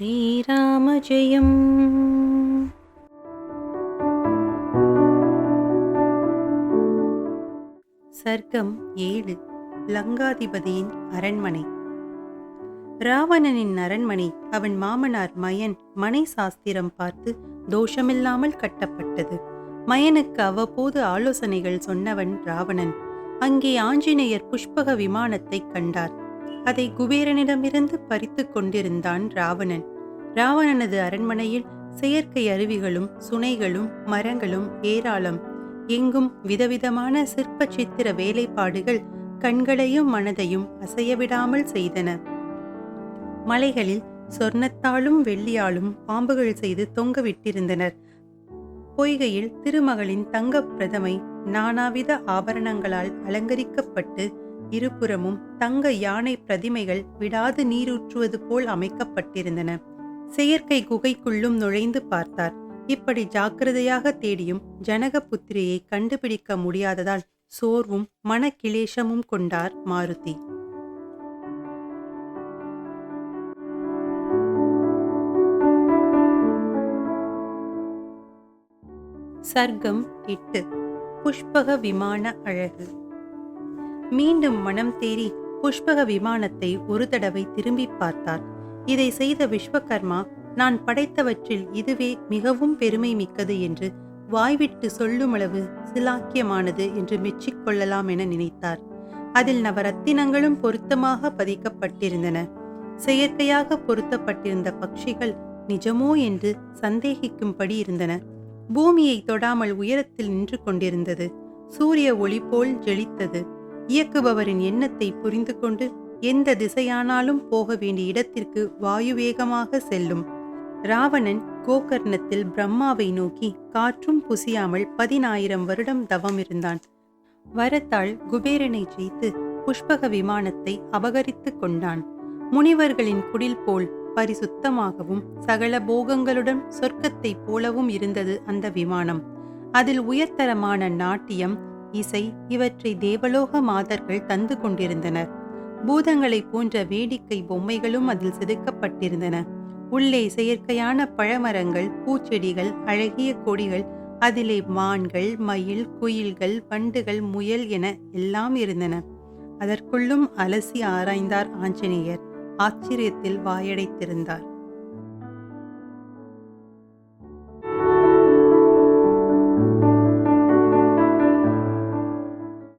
ஸ்ரீராம ஜெயம். சர்க்கம் 7. லங்காதிபதியின் அரண்மனை. ராவணனின் அரண்மனை அவன் மாமனார் மயன் மனை சாஸ்திரம் பார்த்து தோஷமில்லாமல் கட்டப்பட்டது. மயனுக்கு அவ்வப்போது ஆலோசனைகள் சொன்னவன் ராவணன். அங்கே ஆஞ்சநேயர் புஷ்பக விமானத்தை கண்டார். அதை குபேரனிடமிருந்து பறித்து கொண்டிருந்தான் ராவணன். ராவணனது அரண்மனையில் செயற்கை அருவிகளும் சுனைகளும் மரங்களும் ஏராளம். எங்கும் விதவிதமான சிற்ப சித்திர வேலைப்பாடுகள் கண்களையும் மனதையும் அசையவிடாமல் செய்தன. மலைகளில் சொர்ணத்தாலும் வெள்ளியாலும் பாம்புகள் செய்து தொங்கவிட்டிருந்தனர். பொய்கையில் திருமகளின் தங்க பிரதமை நானாவித ஆபரணங்களால் அலங்கரிக்கப்பட்டு இருபுறமும் தங்க யானை பிரதிமைகள் விடாது நீரூற்றுவது போல் அமைக்கப்பட்டிருந்தன. செயற்கை குகைக்குள்ளும் நுழைந்து பார்த்தார். இப்படி ஜாக்கிரதையாக தேடியும் ஜனகபுத்திரியை கண்டுபிடிக்க முடியாததால் சோர்வும் மனக்கிளேசமும் கொண்டார் மாருதி. சர்க்கம் 8. புஷ்பக விமான அழகு. மீண்டும் மனம் தேறி புஷ்பக விமானத்தை ஒரு தடவை திரும்பி பார்த்தார். இதை செய்த விஸ்வகர்மா நான் படைத்தவற்றில் இதுவே மிகவும் பெருமை மிக்கது என்று வாய்விட்டு சொல்லுமளவு சிலாக்கியமானது என்று மெச்சிக்கொள்ளலாம் என நினைத்தார். அதில் நவரத்தினங்களும் பொருத்தமாக பதிக்கப்பட்டிருந்தன. செயற்கையாக பொருத்தப்பட்டிருந்த பட்சிகள் நிஜமோ என்று சந்தேகிக்கும்படி இருந்தன. பூமியை தொடாமல் உயரத்தில் நின்று கொண்டிருந்தது. சூரிய ஒளி போல் ஜொலித்தது. இயக்குபவரின் எண்ணத்தை புரிந்து கொண்டு எந்த திசையானாலும் போக வேண்டிய இடத்திற்கு வாயுவேகமாக செல்லும். ராவணன் கோகர்ணத்தில் பிரம்மாவை நோக்கி காற்றும் புசியாமல் 10,000 வருடம் தவம் இருந்தான். வரத்தால் குபேரனை ஜெயித்து புஷ்பக விமானத்தை அபகரித்து கொண்டான். முனிவர்களின் குடில் போல் பரிசுத்தமாகவும் சகல போகங்களுடன் சொர்க்கத்தைப் போலவும் இருந்தது அந்த விமானம். அதில் உயர்தரமான நாட்டியம் இசை இவற்றை தேவலோக மாதர்கள் தந்து கொண்டிருந்தனர். பூதங்களைப் போன்ற வேடிக்கை பொம்மைகளும் அதில் செதுக்கப்பட்டிருந்தன. உள்ளே செயற்கையான பழமரங்கள், பூச்செடிகள், அழகிய கொடிகள், அதிலே மான்கள், மயில், குயில்கள், வண்டுகள், முயல் என எல்லாம் இருந்தன. அதற்குள்ளும் அலசி ஆராய்ந்தார் ஆஞ்சநேயர். ஆச்சரியத்தில் வாயடைத்திருந்தார்.